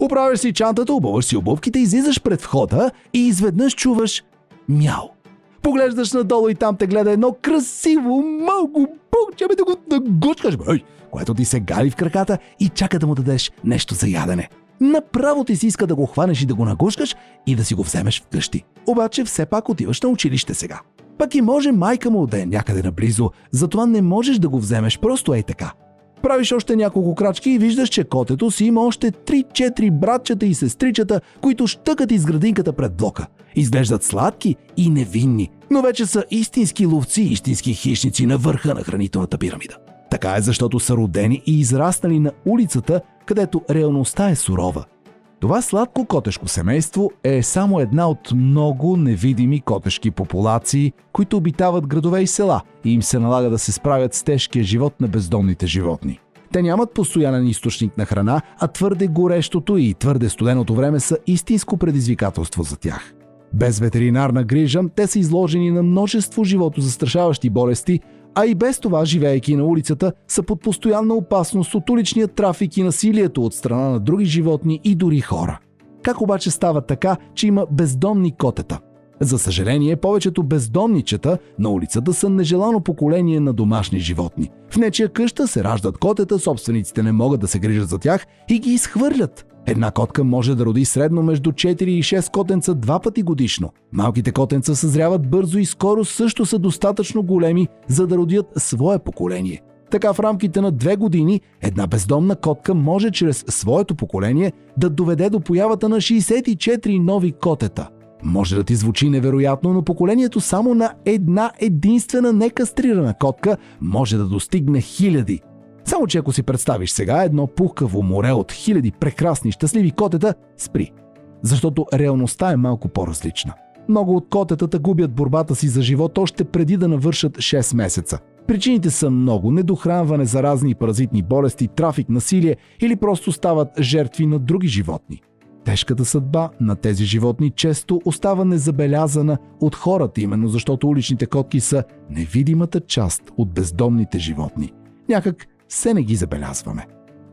Оправяш си чантата, обуваш си обувките, излизаш пред входа и изведнъж чуваш мяу. Поглеждаш надолу и там те гледа едно красиво малко пукче, да го нагучкаш, което ти се гали в краката и чака да му дадеш нещо за ядене. Направо ти си иска да го хванеш и да го нагушкаш и да си го вземеш вкъщи. Обаче все пак отиваш на училище сега. Пък и може майка му да е някъде наблизо, затова не можеш да го вземеш просто ей така. Правиш още няколко крачки и виждаш, че котето си има още 3-4 братчета и сестричета, които щъкат из градинката пред блока. Изглеждат сладки и невинни, но вече са истински ловци, истински хищници на върха на хранителната пирамида. Така е, защото са родени и израснали на улицата, където реалността е сурова. Това сладко котешко семейство е само една от много невидими котешки популации, които обитават градове и села и им се налага да се справят с тежкия живот на бездомните животни. Те нямат постоянен източник на храна, а твърде горещото и твърде студеното време са истинско предизвикателство за тях. Без ветеринарна грижа, те са изложени на множество животозастрашаващи болести, а и без това, живеейки на улицата, са под постоянна опасност от уличния трафик и насилието от страна на други животни и дори хора. Как обаче става така, че има бездомни котета? За съжаление, повечето бездомничета на улицата са нежелано поколение на домашни животни. В нечия къща се раждат котета, собствениците не могат да се грижат за тях и ги изхвърлят. Една котка може да роди средно между 4 и 6 котенца 2 пъти годишно. Малките котенца съзряват бързо и скоро също са достатъчно големи, за да родят свое поколение. Така в рамките на 2 години една бездомна котка може чрез своето поколение да доведе до появата на 64 нови котета. Може да ти звучи невероятно, но поколението само на една единствена некастрирана котка може да достигне хиляди. Само че ако си представиш сега едно пухкаво море от хиляди прекрасни щастливи котета, спри. Защото реалността е малко по-различна. Много от котетата губят борбата си за живот още преди да навършат 6 месеца. Причините са много: недохранване, заразни и паразитни болести, трафик, насилие или просто стават жертви на други животни. Тежката съдба на тези животни често остава незабелязана от хората, именно защото уличните котки са невидимата част от бездомните животни. Някак се не ги забелязваме.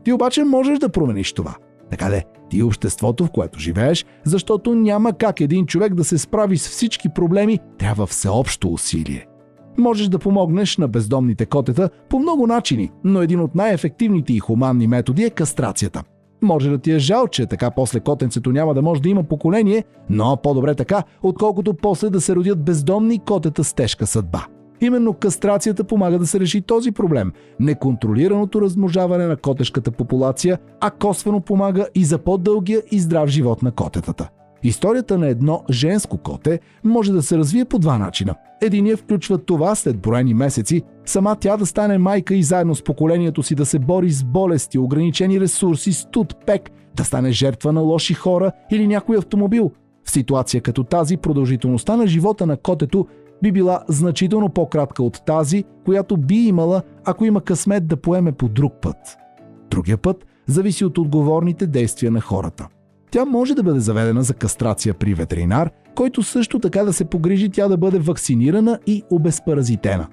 Ти обаче можеш да промениш това. Така де, ти обществото, в което живееш, защото няма как един човек да се справи с всички проблеми, трябва всеобщо усилие. Можеш да помогнеш на бездомните котета по много начини, но един от най-ефективните и хуманни методи е кастрацията. Може да ти е жал, че така после котенцето няма да може да има поколение, но по-добре така, отколкото после да се родят бездомни котета с тежка съдба. Именно кастрацията помага да се реши този проблем – неконтролираното размножаване на котешката популация, а косвено помага и за по-дългия и здрав живот на котетата. Историята на едно женско коте може да се развие по 2 начина. Единият включва това след броени месеци сама тя да стане майка и заедно с поколението си да се бори с болести, ограничени ресурси, студ, пек, да стане жертва на лоши хора или някой автомобил. В ситуация като тази продължителността на живота на котето би била значително по-кратка от тази, която би имала, ако има късмет да поеме по друг път. Другия път зависи от отговорните действия на хората. Тя може да бъде заведена за кастрация при ветеринар, който също така да се погрижи тя да бъде вакцинирана и обезпаразитена.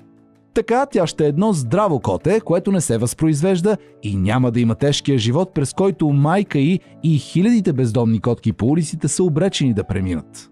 Така тя ще е едно здраво коте, което не се възпроизвежда и няма да има тежкия живот, през който майка и хилядите бездомни котки по улиците са обречени да преминат.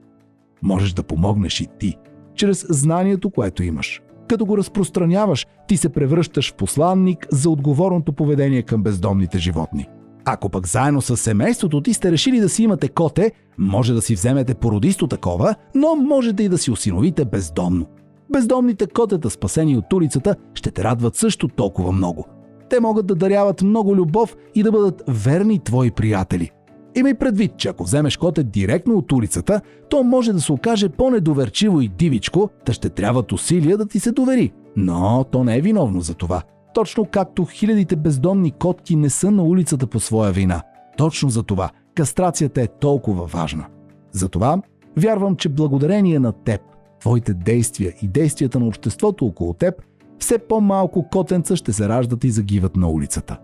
Можеш да помогнеш и ти, чрез знанието, което имаш. Като го разпространяваш, ти се превръщаш в посланник за отговорното поведение към бездомните животни. Ако пък заедно с семейството ти сте решили да си имате коте, може да си вземете породисто такова, но можете и да си осиновите бездомно. Бездомните котета, спасени от улицата, ще те радват също толкова много. Те могат да даряват много любов и да бъдат верни твои приятели. Имай предвид, че ако вземеш коте директно от улицата, то може да се окаже по-недоверчиво и дивичко, та ще трябват усилия да ти се довери. Но то не е виновно за това. Точно както хилядите бездомни котки не са на улицата по своя вина. Точно за това кастрацията е толкова важна. Затова вярвам, че благодарение на теб, твоите действия и действията на обществото около теб, все по-малко котенца ще се раждат и загиват на улицата.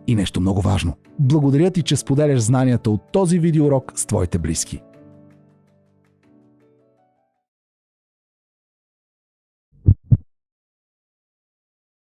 И нещо много важно. Благодаря ти, че споделяш знанията от този видеоурок с твоите близки.